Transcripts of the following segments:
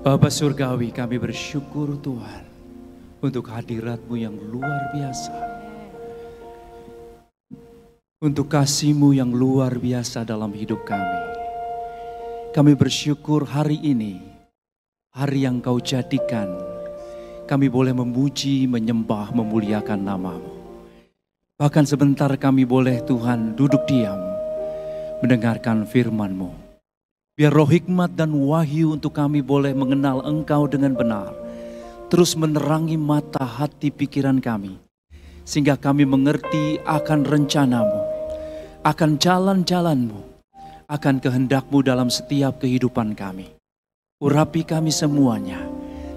Bapa Surgawi, kami bersyukur Tuhan untuk hadirat-Mu yang luar biasa. Untuk kasih-Mu yang luar biasa dalam hidup kami. Kami bersyukur hari ini, hari yang Kau jadikan, kami boleh memuji, menyembah, memuliakan nama-Mu. Bahkan sebentar kami boleh Tuhan duduk diam, mendengarkan firman-Mu. Biar roh hikmat dan wahyu untuk kami boleh mengenal Engkau dengan benar. Terus menerangi mata hati pikiran kami. Sehingga kami mengerti akan rencana-Mu, akan jalan-jalan-Mu, akan kehendak-Mu dalam setiap kehidupan kami. Urapi kami semuanya.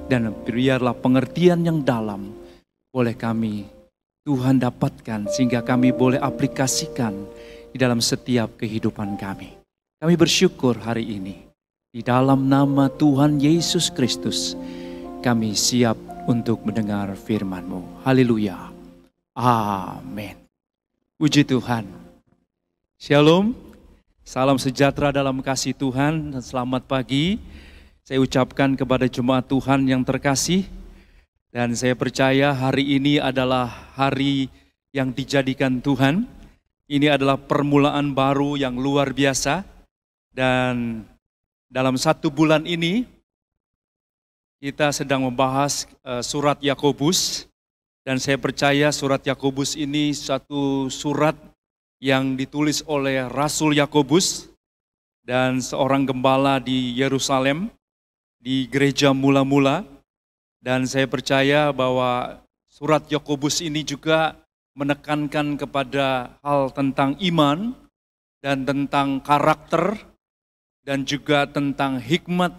Dan biarlah pengertian yang dalam boleh kami Tuhan dapatkan. Sehingga kami boleh aplikasikan di dalam setiap kehidupan kami. Kami bersyukur hari ini, di dalam nama Tuhan Yesus Kristus, kami siap untuk mendengar firman-Mu. Haleluya. Amin. Puji Tuhan. Shalom. Salam sejahtera dalam kasih Tuhan dan selamat pagi. Saya ucapkan kepada jemaat Tuhan yang terkasih. Dan saya percaya hari ini adalah hari yang dijadikan Tuhan. Ini adalah permulaan baru yang luar biasa. Dan dalam 1 bulan ini kita sedang membahas surat Yakobus. Dan saya percaya surat Yakobus ini satu surat yang ditulis oleh Rasul Yakobus dan seorang gembala di Yerusalem, di gereja mula-mula. Dan saya percaya bahwa surat Yakobus ini juga menekankan kepada hal tentang iman dan tentang karakter, dan juga tentang hikmat,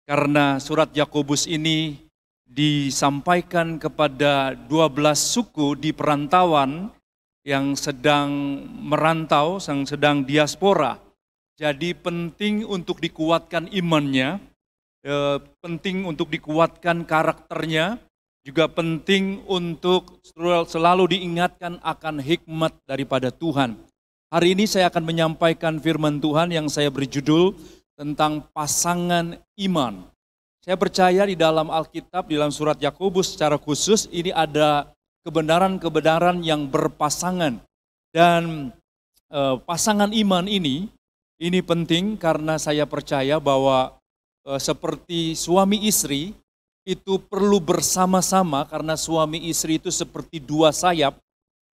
karena surat Yakobus ini disampaikan kepada 12 suku di perantauan yang sedang merantau, yang sedang diaspora. Jadi penting untuk dikuatkan imannya, penting untuk dikuatkan karakternya, juga penting untuk selalu diingatkan akan hikmat daripada Tuhan. Hari ini saya akan menyampaikan firman Tuhan yang saya beri judul tentang pasangan iman. Saya percaya di dalam Alkitab, di dalam surat Yakobus secara khusus, ini ada kebenaran-kebenaran yang berpasangan. Dan pasangan iman ini penting karena saya percaya bahwa seperti suami istri itu perlu bersama-sama, karena suami istri itu seperti dua sayap.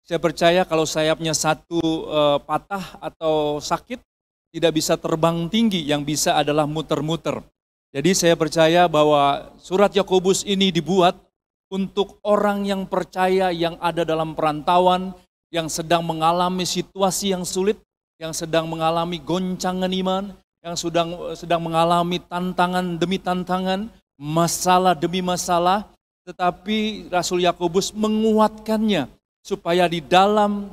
Saya percaya kalau sayapnya satu patah atau sakit, tidak bisa terbang tinggi, yang bisa adalah muter-muter. Jadi saya percaya bahwa surat Yakobus ini dibuat untuk orang yang percaya, yang ada dalam perantauan, yang sedang mengalami situasi yang sulit, yang sedang mengalami goncangan iman, yang sedang mengalami tantangan demi tantangan, masalah demi masalah, tetapi Rasul Yakobus menguatkannya, supaya di dalam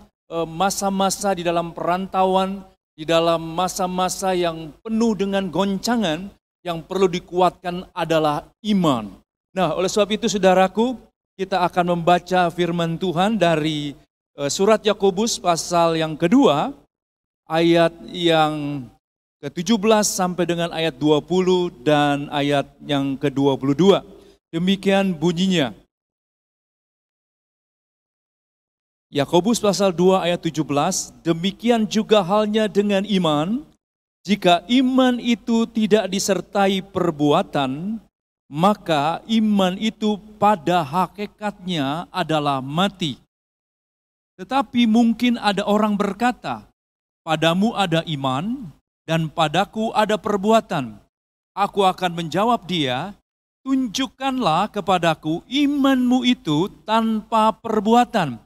masa-masa, di dalam perantauan, di dalam masa-masa yang penuh dengan goncangan, yang perlu dikuatkan adalah iman. Nah, oleh sebab itu saudaraku, kita akan membaca firman Tuhan dari surat Yakobus pasal yang kedua, ayat yang ke-17 sampai dengan ayat 20 dan ayat yang ke-22. Demikian bunyinya. Yakobus pasal 2 ayat 17, demikian juga halnya dengan iman, jika iman itu tidak disertai perbuatan, maka iman itu pada hakikatnya adalah mati. Tetapi mungkin ada orang berkata, padamu ada iman dan padaku ada perbuatan. Aku akan menjawab dia, tunjukkanlah kepadaku imanmu itu tanpa perbuatan.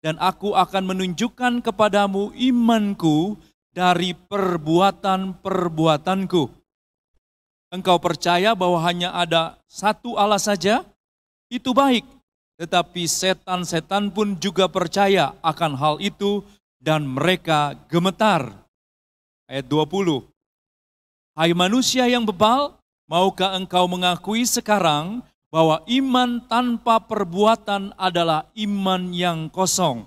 Dan aku akan menunjukkan kepadamu imanku dari perbuatan-perbuatanku. Engkau percaya bahwa hanya ada satu Allah saja? Itu baik. Tetapi setan-setan pun juga percaya akan hal itu dan mereka gemetar. Ayat 20. Hai manusia yang bebal, maukah engkau mengakui sekarang bahwa iman tanpa perbuatan adalah iman yang kosong.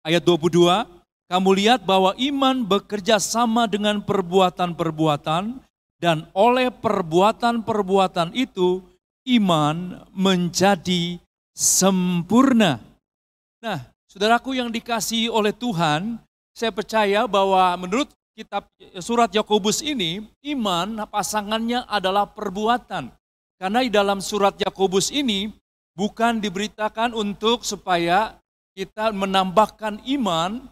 Ayat 22, kamu lihat bahwa iman bekerja sama dengan perbuatan-perbuatan, Dan oleh perbuatan-perbuatan itu, iman menjadi sempurna. Nah, saudaraku yang dikasihi oleh Tuhan, saya percaya bahwa menurut kitab surat Yakobus ini, iman pasangannya adalah perbuatan. Karena di dalam surat Yakobus ini bukan diberitakan untuk supaya kita menambahkan iman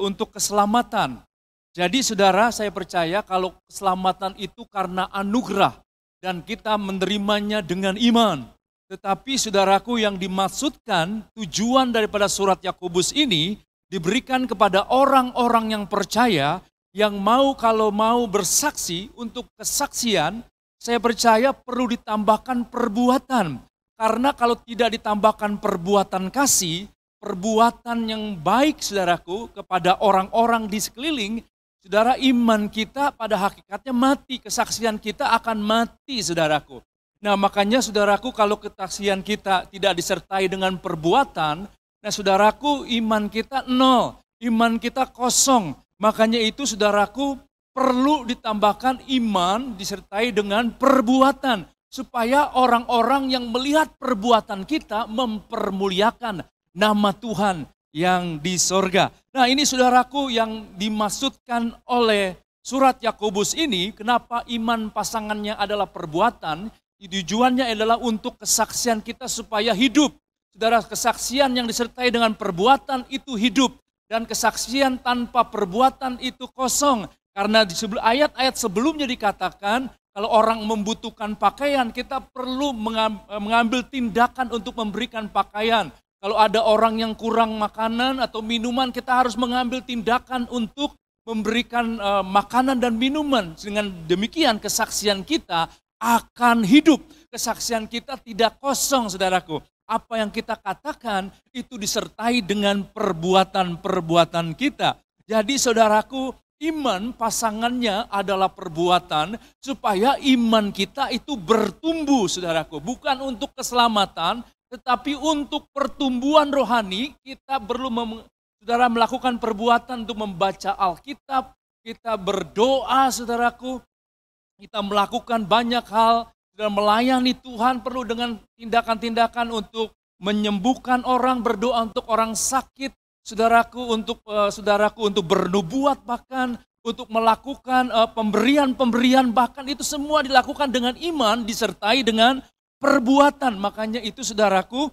untuk keselamatan. Jadi saudara, saya percaya kalau keselamatan itu karena anugerah dan kita menerimanya dengan iman. Tetapi saudaraku yang dimaksudkan tujuan daripada surat Yakobus ini diberikan kepada orang-orang yang percaya yang kalau mau bersaksi untuk kesaksian, saya percaya perlu ditambahkan perbuatan. Karena kalau tidak ditambahkan perbuatan kasih, perbuatan yang baik saudaraku kepada orang-orang di sekeliling, saudara, iman kita pada hakikatnya mati, kesaksian kita akan mati saudaraku. Nah makanya saudaraku kalau kesaksian kita tidak disertai dengan perbuatan, nah saudaraku iman kita nol, iman kita kosong. Makanya itu saudaraku perlu ditambahkan iman disertai dengan perbuatan. Supaya orang-orang yang melihat perbuatan kita mempermuliakan nama Tuhan yang di sorga. Nah ini saudaraku yang dimaksudkan oleh surat Yakobus ini, kenapa iman pasangannya adalah perbuatan, tujuannya adalah untuk kesaksian kita supaya hidup. Saudara, kesaksian yang disertai dengan perbuatan itu hidup, dan kesaksian tanpa perbuatan itu kosong. Karena di ayat-ayat sebelumnya dikatakan, kalau orang membutuhkan pakaian, kita perlu mengambil tindakan untuk memberikan pakaian. Kalau ada orang yang kurang makanan atau minuman, kita harus mengambil tindakan untuk memberikan makanan dan minuman. Dengan demikian kesaksian kita akan hidup. Kesaksian kita tidak kosong, saudaraku. Apa yang kita katakan itu disertai dengan perbuatan-perbuatan kita. Jadi saudaraku, iman pasangannya adalah perbuatan supaya iman kita itu bertumbuh, saudaraku. Bukan untuk keselamatan, tetapi untuk pertumbuhan rohani. Kita perlu saudara melakukan perbuatan untuk membaca Alkitab, kita berdoa saudaraku, kita melakukan banyak hal, dan melayani Tuhan perlu dengan tindakan-tindakan untuk menyembuhkan orang, berdoa untuk orang sakit, saudaraku untuk bernubuat, bahkan untuk melakukan pemberian-pemberian, bahkan itu semua dilakukan dengan iman disertai dengan perbuatan. Makanya itu saudaraku,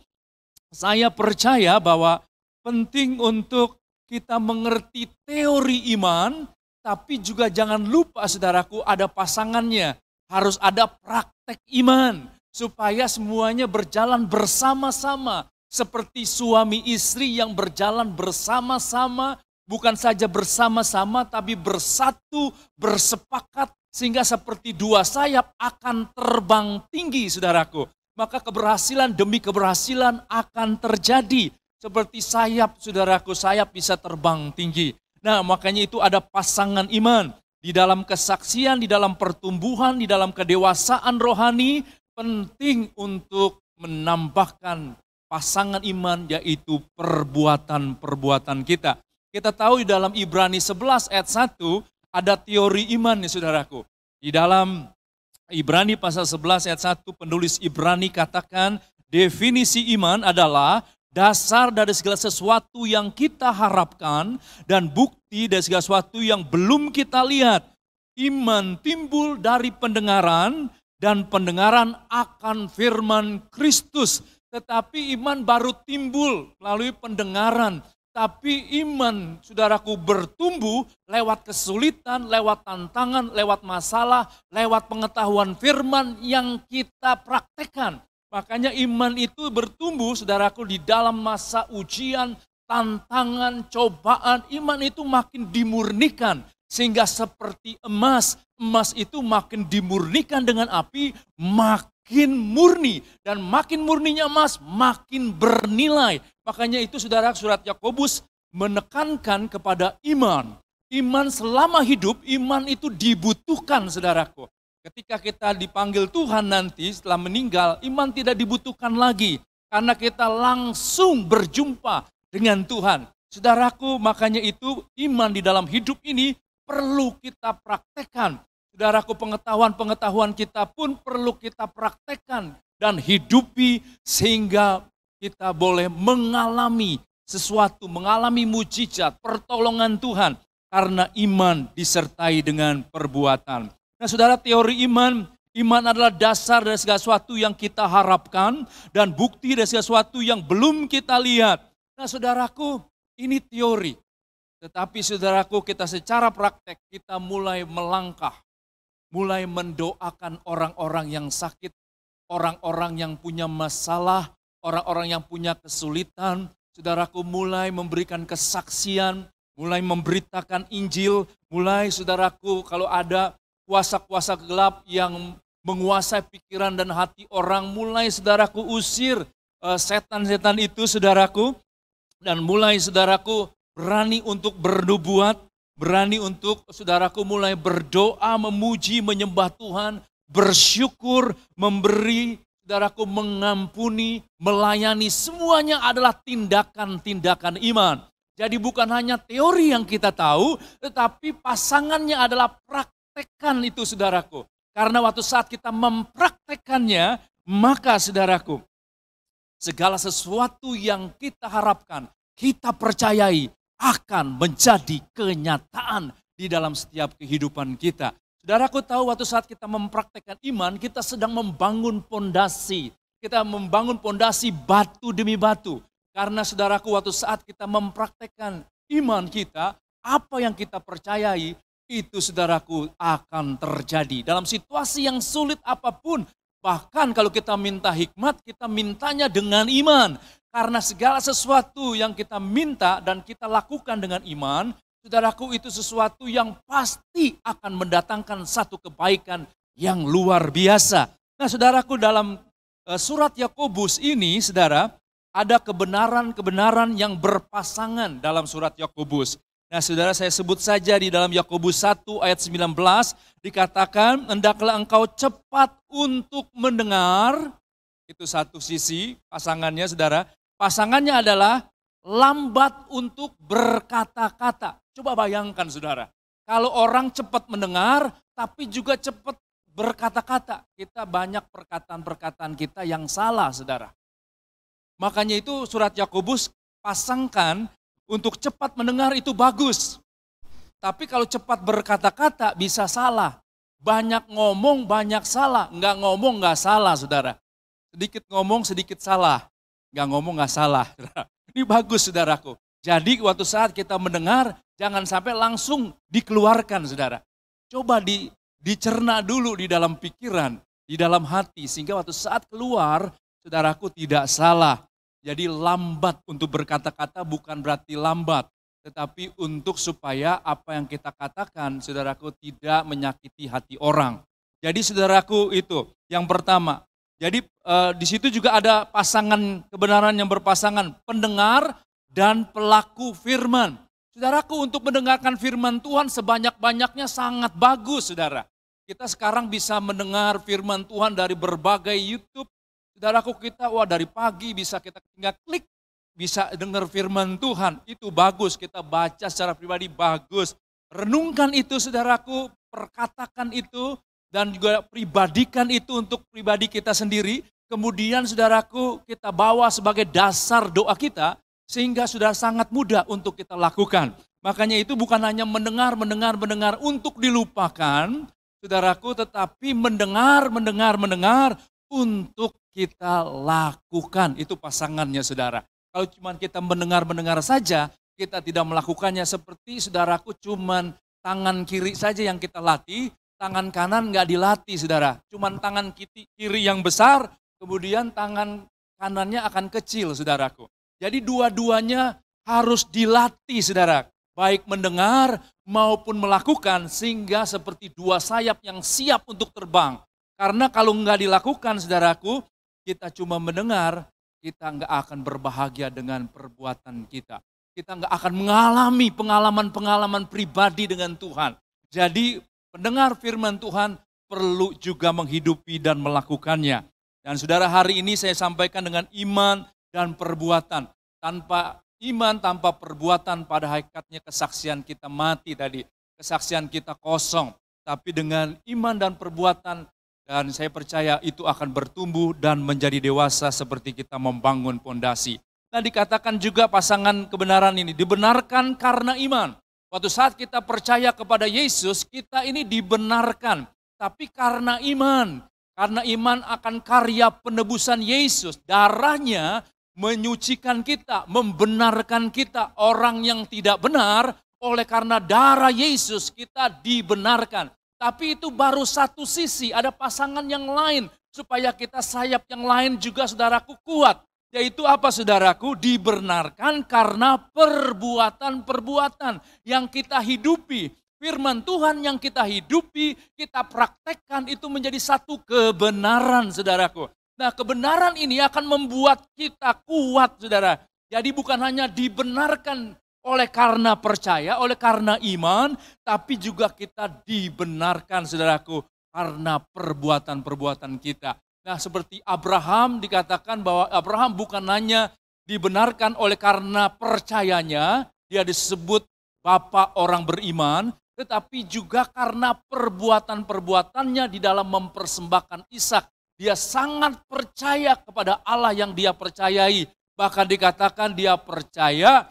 saya percaya bahwa penting untuk kita mengerti teori iman, tapi juga jangan lupa saudaraku ada pasangannya. Harus ada praktek iman supaya semuanya berjalan bersama-sama. Seperti suami istri yang berjalan bersama-sama, bukan saja bersama-sama tapi bersatu, bersepakat. Sehingga seperti dua sayap akan terbang tinggi saudaraku. Maka keberhasilan demi keberhasilan akan terjadi. Seperti sayap saudaraku, sayap bisa terbang tinggi. Nah makanya itu ada pasangan iman. Di dalam kesaksian, di dalam pertumbuhan, di dalam kedewasaan rohani, penting untuk menambahkan pasangan iman yaitu perbuatan-perbuatan kita. Kita tahu di dalam Ibrani 11 ayat 1 ada teori iman nih saudaraku. Di dalam Ibrani pasal 11 ayat 1 penulis Ibrani katakan definisi iman adalah dasar dari segala sesuatu yang kita harapkan dan bukti dari segala sesuatu yang belum kita lihat. Iman timbul dari pendengaran dan pendengaran akan firman Kristus. Tetapi iman baru timbul melalui pendengaran. Tapi iman saudaraku bertumbuh lewat kesulitan, lewat tantangan, lewat masalah, lewat pengetahuan firman yang kita praktekkan. Makanya iman itu bertumbuh saudaraku di dalam masa ujian, tantangan, cobaan. Iman itu makin dimurnikan sehingga seperti emas. Emas itu makin dimurnikan dengan api, makin murni. Dan makin murninya emas, makin bernilai. Makanya itu saudara surat Yakobus menekankan kepada iman. Iman selama hidup, iman itu dibutuhkan saudaraku. Ketika kita dipanggil Tuhan nanti setelah meninggal, iman tidak dibutuhkan lagi. Karena kita langsung berjumpa dengan Tuhan. Saudaraku, makanya itu iman di dalam hidup ini perlu kita praktekkan. Saudaraku, pengetahuan-pengetahuan kita pun perlu kita praktekkan dan hidupi sehingga kita boleh mengalami sesuatu, mengalami mujizat, pertolongan Tuhan karena iman disertai dengan perbuatan. Nah, saudara, teori iman adalah dasar dari segala sesuatu yang kita harapkan dan bukti dari segala sesuatu yang belum kita lihat. Nah, saudaraku, ini teori. Tetapi saudaraku, kita secara praktek kita mulai melangkah, mulai mendoakan orang-orang yang sakit, orang-orang yang punya masalah, orang-orang yang punya kesulitan. Saudaraku, mulai memberikan kesaksian, mulai memberitakan Injil, mulai saudaraku kalau ada kuasa-kuasa gelap yang menguasai pikiran dan hati orang, mulai saudaraku usir setan-setan itu saudaraku, dan mulai saudaraku berani untuk bernubuat, berani untuk saudaraku mulai berdoa, memuji, menyembah Tuhan, bersyukur, memberi, saudaraku mengampuni, melayani, semuanya adalah tindakan-tindakan iman. Jadi bukan hanya teori yang kita tahu, tetapi pasangannya adalah praktekkan itu saudaraku. Karena waktu saat kita mempraktekkannya, maka saudaraku, segala sesuatu yang kita harapkan, kita percayai akan menjadi kenyataan di dalam setiap kehidupan kita. Saudaraku tahu waktu saat kita mempraktekkan iman, kita sedang membangun pondasi. Kita membangun pondasi batu demi batu. Karena saudaraku waktu saat kita mempraktekkan iman kita, apa yang kita percayai, itu saudaraku akan terjadi. Dalam situasi yang sulit apapun, bahkan kalau kita minta hikmat, kita mintanya dengan iman. Karena segala sesuatu yang kita minta dan kita lakukan dengan iman, saudaraku itu sesuatu yang pasti akan mendatangkan satu kebaikan yang luar biasa. Nah saudaraku, dalam surat Yakobus ini saudara, ada kebenaran-kebenaran yang berpasangan dalam surat Yakobus. Nah saudara, saya sebut saja di dalam Yakobus 1 ayat 19 dikatakan, hendaklah engkau cepat untuk mendengar. Itu satu sisi pasangannya saudara. Pasangannya adalah lambat untuk berkata-kata. Coba bayangkan saudara, kalau orang cepat mendengar tapi juga cepat berkata-kata. Kita banyak perkataan-perkataan kita yang salah saudara. Makanya itu surat Yakobus pasangkan untuk cepat mendengar itu bagus. Tapi kalau cepat berkata-kata bisa salah. Banyak ngomong, banyak salah. Enggak ngomong, enggak salah saudara. Sedikit ngomong, sedikit salah. Enggak ngomong, enggak salah. Ini bagus saudaraku. Jadi waktu saat kita mendengar, jangan sampai langsung dikeluarkan saudara. Coba dicerna dulu di dalam pikiran, di dalam hati. Sehingga waktu saat keluar, saudaraku tidak salah. Jadi lambat untuk berkata-kata bukan berarti lambat. Tetapi untuk supaya apa yang kita katakan, saudaraku, tidak menyakiti hati orang. Jadi saudaraku itu yang pertama. Jadi di situ juga ada pasangan kebenaran yang berpasangan, pendengar dan pelaku firman. Saudaraku, untuk mendengarkan firman Tuhan sebanyak-banyaknya sangat bagus saudara. Kita sekarang bisa mendengar firman Tuhan dari berbagai YouTube. Saudaraku, kita dari pagi bisa kita tinggal klik, bisa dengar firman Tuhan, itu bagus, kita baca secara pribadi bagus. Renungkan itu saudaraku, perkatakan itu, dan juga pribadikan itu untuk pribadi kita sendiri. Kemudian saudaraku, kita bawa sebagai dasar doa kita, sehingga sudah sangat mudah untuk kita lakukan. Makanya itu bukan hanya mendengar untuk dilupakan, saudaraku, tetapi mendengar untuk kita lakukan. Itu pasangannya saudara. Kalau cuma kita mendengar saja, kita tidak melakukannya, seperti saudaraku cuman tangan kiri saja yang kita latih, tangan kanan nggak dilatih saudara. Cuman tangan kiri yang besar, kemudian tangan kanannya akan kecil saudaraku. Jadi dua-duanya harus dilatih saudara. Baik mendengar maupun melakukan, sehingga seperti dua sayap yang siap untuk terbang. Karena kalau nggak dilakukan saudaraku, kita cuma mendengar, kita nggak akan berbahagia dengan perbuatan kita. Kita nggak akan mengalami pengalaman-pengalaman pribadi dengan Tuhan. Jadi pendengar firman Tuhan perlu juga menghidupi dan melakukannya. Dan saudara, hari ini saya sampaikan dengan iman dan perbuatan. Tanpa iman, tanpa perbuatan, pada hakikatnya kesaksian kita mati tadi. Kesaksian kita kosong. tetapi dengan iman dan perbuatan, dan saya percaya itu akan bertumbuh dan menjadi dewasa seperti kita membangun pondasi. Nah, dikatakan juga pasangan kebenaran ini dibenarkan karena iman. Waktu saat kita percaya kepada Yesus, kita ini dibenarkan. Tapi karena iman akan karya penebusan Yesus, darahnya menyucikan kita, membenarkan kita. Orang yang tidak benar, oleh karena darah Yesus kita dibenarkan. Tapi itu baru satu sisi, ada pasangan yang lain. Supaya kita sayap yang lain juga saudaraku kuat. Yaitu apa saudaraku? Dibenarkan karena perbuatan-perbuatan yang kita hidupi. Firman Tuhan yang kita hidupi, kita praktekkan itu menjadi satu kebenaran saudaraku. Nah, kebenaran ini akan membuat kita kuat saudara. Jadi bukan hanya dibenarkan oleh karena percaya, oleh karena iman, tapi juga kita dibenarkan saudaraku karena perbuatan-perbuatan kita. Nah, seperti Abraham dikatakan bahwa Abraham bukan hanya dibenarkan oleh karena percayanya, dia disebut bapa orang beriman, tetapi juga karena perbuatan-perbuatannya di dalam mempersembahkan Ishak. Dia sangat percaya kepada Allah yang dia percayai. Bahkan dikatakan dia percaya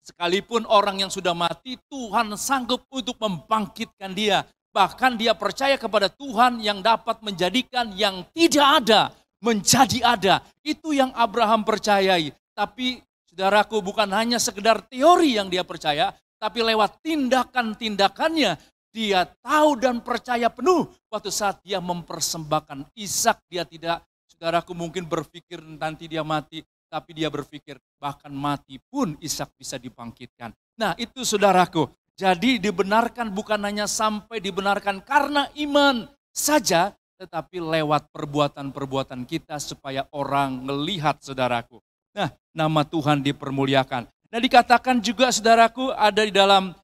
sekalipun orang yang sudah mati, Tuhan sanggup untuk membangkitkan dia. Bahkan dia percaya kepada Tuhan yang dapat menjadikan yang tidak ada menjadi ada. Itu yang Abraham percayai. Tapi saudaraku, bukan hanya sekedar teori yang dia percaya, tapi lewat tindakan-tindakannya dia tahu dan percaya penuh. Waktu saat dia mempersembahkan Ishak, dia tidak, saudaraku mungkin berpikir nanti dia mati, tapi dia berpikir bahkan mati pun Ishak bisa dibangkitkan. Nah, itu saudaraku. Jadi dibenarkan bukan hanya sampai dibenarkan karena iman saja, tetapi lewat perbuatan-perbuatan kita supaya orang melihat saudaraku. Nah, nama Tuhan dipermuliakan. Nah, dikatakan juga saudaraku ada di dalam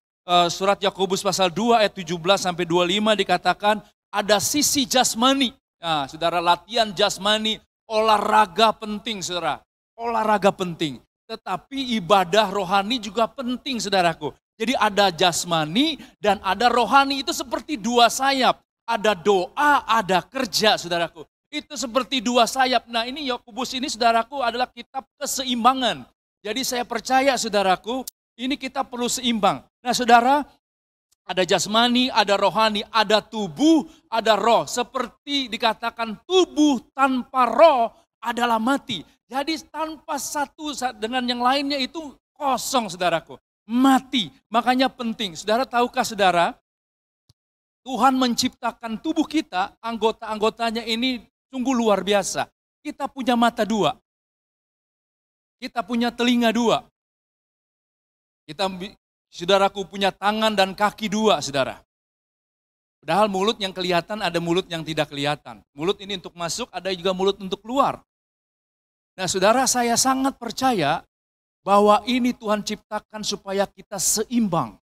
surat Yakobus pasal 2 ayat 17 sampai 25 dikatakan ada sisi jasmani. Nah, saudara, latihan jasmani, olahraga penting saudara. Olahraga penting. Tetapi ibadah rohani juga penting saudaraku. Jadi ada jasmani dan ada rohani, itu seperti dua sayap. Ada doa, ada kerja saudaraku. Itu seperti dua sayap. Nah, ini Yakobus ini saudaraku adalah kitab keseimbangan. Jadi saya percaya saudaraku, ini kita perlu seimbang. Nah saudara, ada jasmani, ada rohani, ada tubuh, ada roh. Seperti dikatakan tubuh tanpa roh adalah mati. Jadi tanpa satu dengan yang lainnya itu kosong saudaraku. Mati, makanya penting. Saudara tahukah saudara, Tuhan menciptakan tubuh kita, anggota-anggotanya ini sungguh luar biasa. Kita punya mata dua, kita punya telinga dua, saudaraku punya tangan dan kaki dua saudara. Padahal mulut yang kelihatan ada mulut yang tidak kelihatan. Mulut ini untuk masuk, ada juga mulut untuk keluar. Nah saudara, saya sangat percaya bahwa ini Tuhan ciptakan supaya kita seimbang.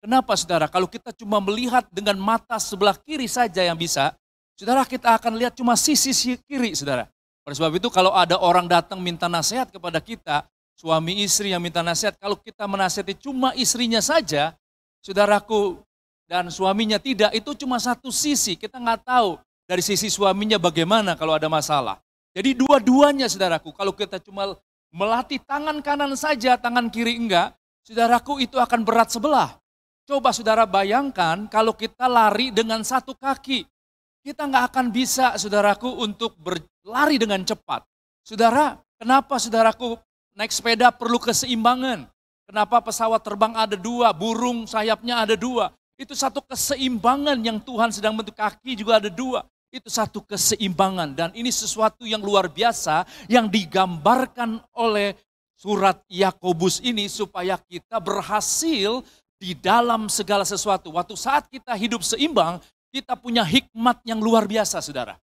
Kenapa saudara? Kalau kita cuma melihat dengan mata sebelah kiri saja yang bisa, saudara kita akan lihat cuma sisi kiri saudara. Oleh sebab itu kalau ada orang datang minta nasihat kepada kita, suami istri yang minta nasihat, kalau kita menasihati cuma istrinya saja, saudaraku, dan suaminya tidak, itu cuma satu sisi. Kita nggak tahu dari sisi suaminya bagaimana kalau ada masalah. Jadi dua-duanya saudaraku, kalau kita cuma melatih tangan kanan saja, tangan kiri enggak, saudaraku itu akan berat sebelah. Coba saudara bayangkan kalau kita lari dengan satu kaki. Kita nggak akan bisa saudaraku untuk berlari dengan cepat. Saudara, kenapa saudaraku naik sepeda perlu keseimbangan? Kenapa pesawat terbang ada dua, burung sayapnya ada dua? Itu satu keseimbangan yang Tuhan sedang bentuk, kaki juga ada dua. Itu satu keseimbangan dan ini sesuatu yang luar biasa yang digambarkan oleh surat Yakobus ini supaya kita berhasil di dalam segala sesuatu. Waktu saat kita hidup seimbang, kita punya hikmat yang luar biasa saudara.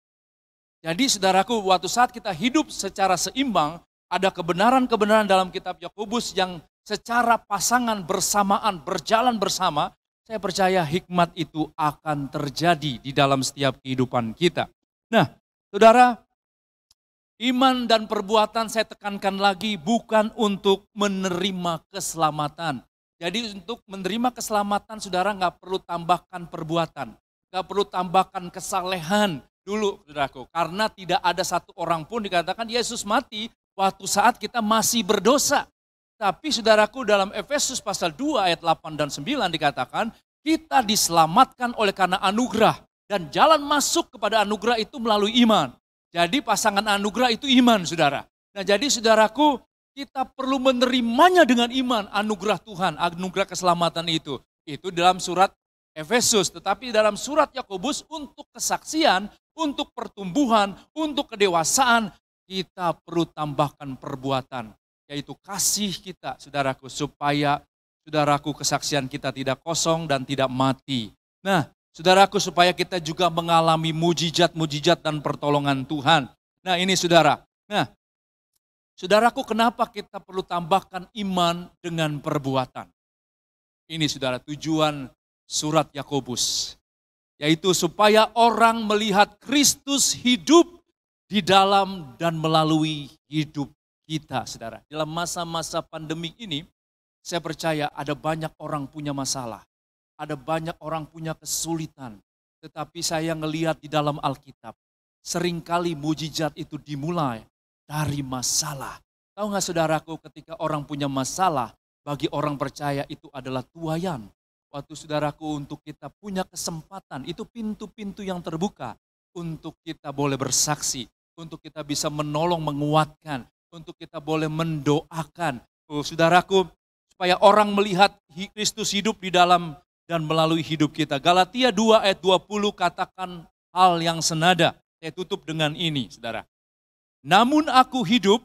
Jadi saudaraku, waktu saat kita hidup secara seimbang, ada kebenaran-kebenaran dalam kitab Yakobus yang secara pasangan bersamaan, berjalan bersama. Saya percaya hikmat itu akan terjadi di dalam setiap kehidupan kita. Nah, saudara, iman dan perbuatan saya tekankan lagi bukan untuk menerima keselamatan. Jadi untuk menerima keselamatan saudara nggak perlu tambahkan perbuatan. Nggak perlu tambahkan kesalehan dulu saudaraku. Karena tidak ada satu orang pun dikatakan Yesus mati waktu saat kita masih berdosa. Tapi saudaraku dalam Efesus pasal 2 ayat 8 dan 9 dikatakan kita diselamatkan oleh karena anugerah. Dan jalan masuk kepada anugerah itu melalui iman. Jadi pasangan anugerah itu iman saudara. Nah jadi saudaraku kita perlu menerimanya dengan iman anugerah Tuhan, anugerah keselamatan itu. Itu dalam surat Efesus. Tetapi dalam surat Yakobus untuk kesaksian, untuk pertumbuhan, untuk kedewasaan kita perlu tambahkan perbuatan. Yaitu kasih kita saudaraku supaya saudaraku kesaksian kita tidak kosong dan tidak mati. Nah saudaraku supaya kita juga mengalami mujizat-mujizat dan pertolongan Tuhan. Nah ini saudara. Nah saudaraku kenapa kita perlu tambahkan iman dengan perbuatan. Ini saudara tujuan surat Yakobus. Yaitu supaya orang melihat Kristus hidup di dalam dan melalui hidup kita saudara. Dalam masa-masa pandemik ini saya percaya ada banyak orang punya masalah. Ada banyak orang punya kesulitan. Tetapi saya ngelihat di dalam Alkitab. Seringkali mujizat itu dimulai dari masalah. Tahu gak saudaraku ketika orang punya masalah. Bagi orang percaya itu adalah tuaian. Waktu saudaraku untuk kita punya kesempatan. Itu pintu-pintu yang terbuka. Untuk kita boleh bersaksi. Untuk kita bisa menolong, menguatkan. Untuk kita boleh mendoakan. Saudaraku supaya orang melihat Kristus hidup di dalam dan melalui hidup kita. Galatia 2 ayat 20 katakan hal yang senada. Saya tutup dengan ini, saudara. Namun aku hidup,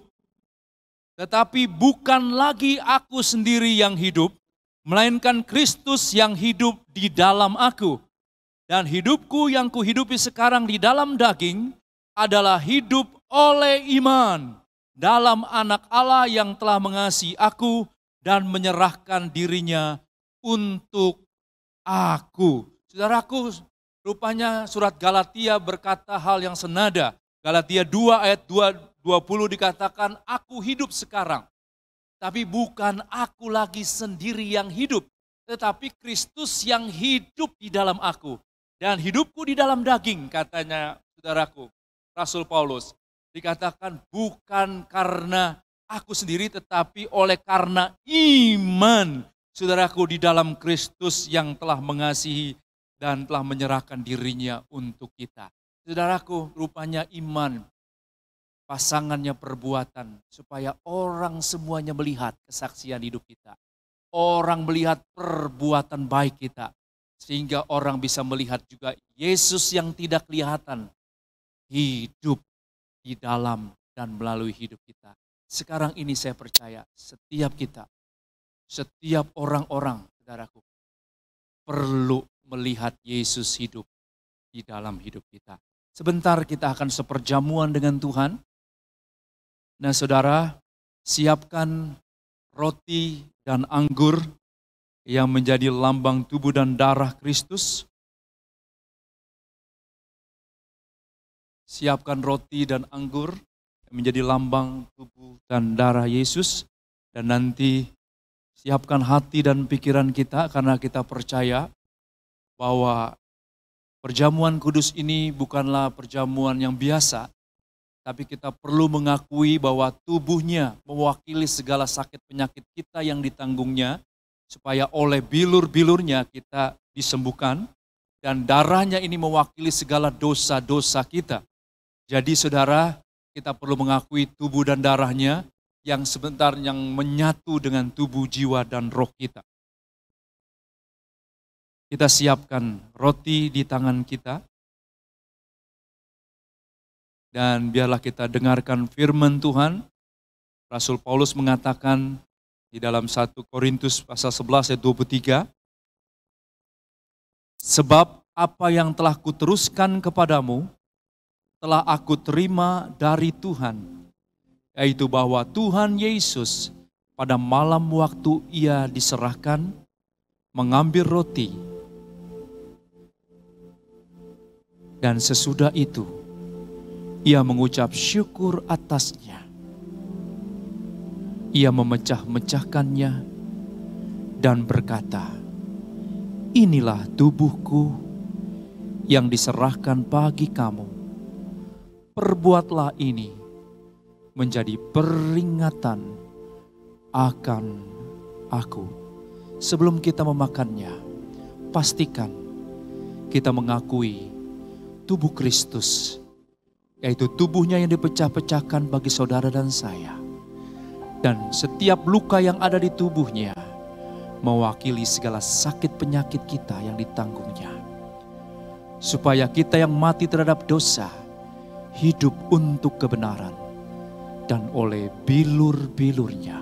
tetapi bukan lagi aku sendiri yang hidup, melainkan Kristus yang hidup di dalam aku. Dan hidupku yang kuhidupi sekarang di dalam daging adalah hidup oleh iman dalam anak Allah yang telah mengasihi aku dan menyerahkan dirinya untuk aku. Saudaraku, rupanya surat Galatia berkata hal yang senada. Galatia 2 ayat 20 dikatakan, aku hidup sekarang. Tapi bukan aku lagi sendiri yang hidup. Tetapi Kristus yang hidup di dalam aku. Dan hidupku di dalam daging, katanya saudaraku, Rasul Paulus. Dikatakan bukan karena aku sendiri, tetapi oleh karena iman. Saudaraku di dalam Kristus yang telah mengasihi dan telah menyerahkan dirinya untuk kita. Saudaraku rupanya iman, pasangannya perbuatan. Supaya orang semuanya melihat kesaksian hidup kita. Orang melihat perbuatan baik kita. Sehingga orang bisa melihat juga Yesus yang tidak kelihatan. Hidup di dalam dan melalui hidup kita. Sekarang ini saya percaya setiap kita, setiap orang-orang, saudaraku, perlu melihat Yesus hidup di dalam hidup kita. Sebentar kita akan seperjamuan dengan Tuhan. Nah saudara, siapkan roti dan anggur yang menjadi lambang tubuh dan darah Kristus. Siapkan roti dan anggur yang menjadi lambang tubuh dan darah Yesus. Dan nanti siapkan hati dan pikiran kita karena kita percaya bahwa perjamuan kudus ini bukanlah perjamuan yang biasa. Tapi kita perlu mengakui bahwa tubuhnya mewakili segala sakit penyakit kita yang ditanggungnya. Supaya oleh bilur-bilurnya kita disembuhkan. Dan darahnya ini mewakili segala dosa-dosa kita. Jadi saudara, kita perlu mengakui tubuh dan darahnya yang sebentar yang menyatu dengan tubuh, jiwa, dan roh kita. Kita siapkan roti di tangan kita. Dan biarlah kita dengarkan firman Tuhan. Rasul Paulus mengatakan di dalam 1 Korintus pasal 11 ayat 23. Sebab apa yang telah kuteruskan kepadamu, telah aku terima dari Tuhan, yaitu bahwa Tuhan Yesus pada malam waktu ia diserahkan, mengambil roti, dan sesudah itu ia mengucap syukur atasnya. Ia memecah-mecahkannya dan berkata, inilah tubuhku yang diserahkan bagi kamu. Perbuatlah ini menjadi peringatan akan aku. Sebelum kita memakannya, pastikan kita mengakui tubuh Kristus, yaitu tubuhnya yang dipecah-pecahkan bagi saudara dan saya. Dan setiap luka yang ada di tubuhnya mewakili segala sakit penyakit kita yang ditanggungnya. Supaya kita yang mati terhadap dosa hidup untuk kebenaran. Dan oleh bilur-bilurnya,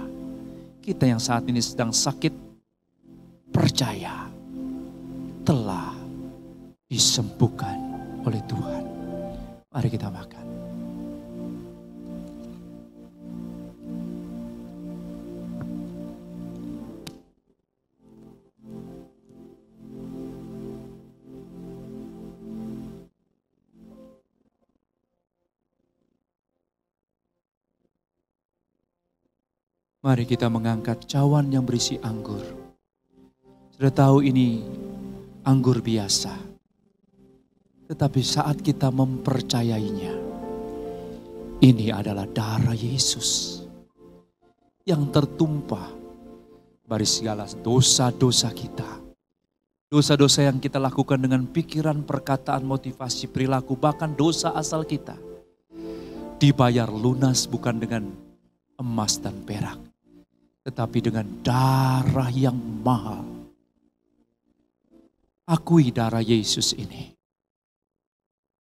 kita yang saat ini sedang sakit, percaya telah disembuhkan oleh Tuhan. Mari kita makan. Mari kita mengangkat cawan yang berisi anggur. Sudah tahu ini anggur biasa. Tetapi saat kita mempercayainya, ini adalah darah Yesus yang tertumpah dari segala dosa-dosa kita. Dosa-dosa yang kita lakukan dengan pikiran, perkataan, motivasi, perilaku, bahkan dosa asal kita. Dibayar lunas bukan dengan emas dan perak, tetapi dengan darah yang mahal. Akui darah Yesus ini.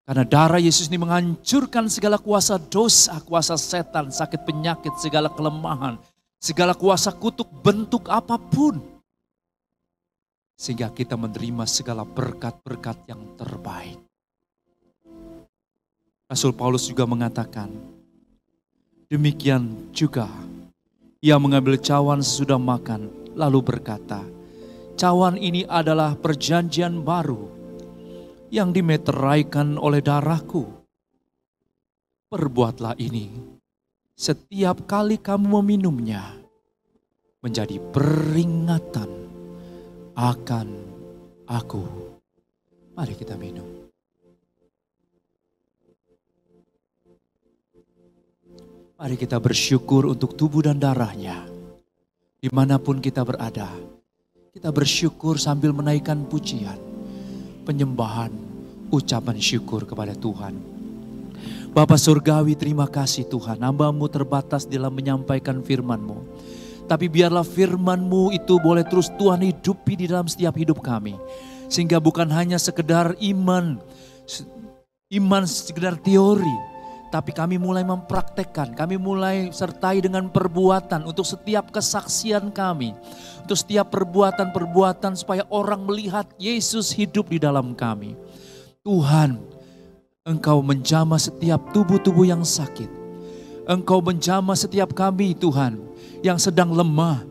Karena darah Yesus ini menghancurkan segala kuasa dosa, kuasa setan, sakit penyakit, segala kelemahan, segala kuasa kutuk bentuk apapun. Sehingga kita menerima segala berkat-berkat yang terbaik. Rasul Paulus juga mengatakan, demikian juga ia mengambil cawan sesudah makan, lalu berkata, cawan ini adalah perjanjian baru yang dimeteraikan oleh darahku. Perbuatlah ini setiap kali kamu meminumnya menjadi peringatan akan aku. Mari kita minum. Mari kita bersyukur untuk tubuh dan darahnya. Dimanapun kita berada, kita bersyukur sambil menaikkan pujian, penyembahan, ucapan syukur kepada Tuhan. Bapa Surgawi, terima kasih Tuhan, hamba-Mu terbatas dalam menyampaikan firman-Mu. Tapi biarlah firman-Mu itu boleh terus Tuhan hidupi di dalam setiap hidup kami. Sehingga bukan hanya sekedar iman sekedar teori. Tapi kami mulai mempraktekkan, kami mulai sertai dengan perbuatan untuk setiap kesaksian kami. Untuk setiap perbuatan-perbuatan supaya orang melihat Yesus hidup di dalam kami. Tuhan, Engkau menjamah setiap tubuh-tubuh yang sakit. Engkau menjamah setiap kami Tuhan yang sedang lemah.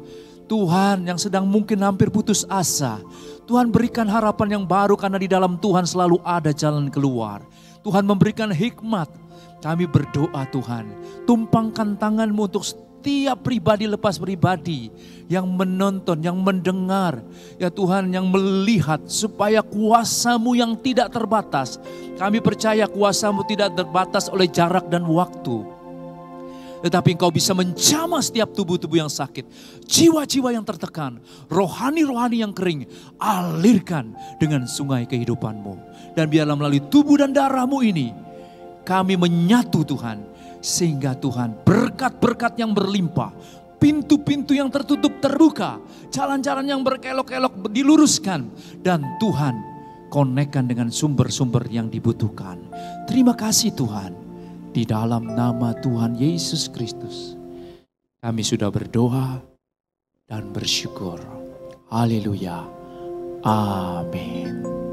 Tuhan yang sedang mungkin hampir putus asa. Tuhan berikan harapan yang baru karena di dalam Tuhan selalu ada jalan keluar. Tuhan memberikan hikmat. Kami berdoa Tuhan, tumpangkan tangan-Mu untuk setiap pribadi lepas pribadi yang menonton, yang mendengar. Ya Tuhan, yang melihat supaya kuasa-Mu yang tidak terbatas. Kami percaya kuasa-Mu tidak terbatas oleh jarak dan waktu. Tetapi Engkau bisa menjamah setiap tubuh-tubuh yang sakit. Jiwa-jiwa yang tertekan, rohani-rohani yang kering. Alirkan dengan sungai kehidupan-Mu. Dan biarlah melalui tubuh dan darah-Mu ini, kami menyatu Tuhan, sehingga Tuhan berkat-berkat yang berlimpah, pintu-pintu yang tertutup terbuka, jalan-jalan yang berkelok-kelok diluruskan, dan Tuhan konekkan dengan sumber-sumber yang dibutuhkan. Terima kasih Tuhan, di dalam nama Tuhan Yesus Kristus, kami sudah berdoa dan bersyukur. Haleluya. Amin.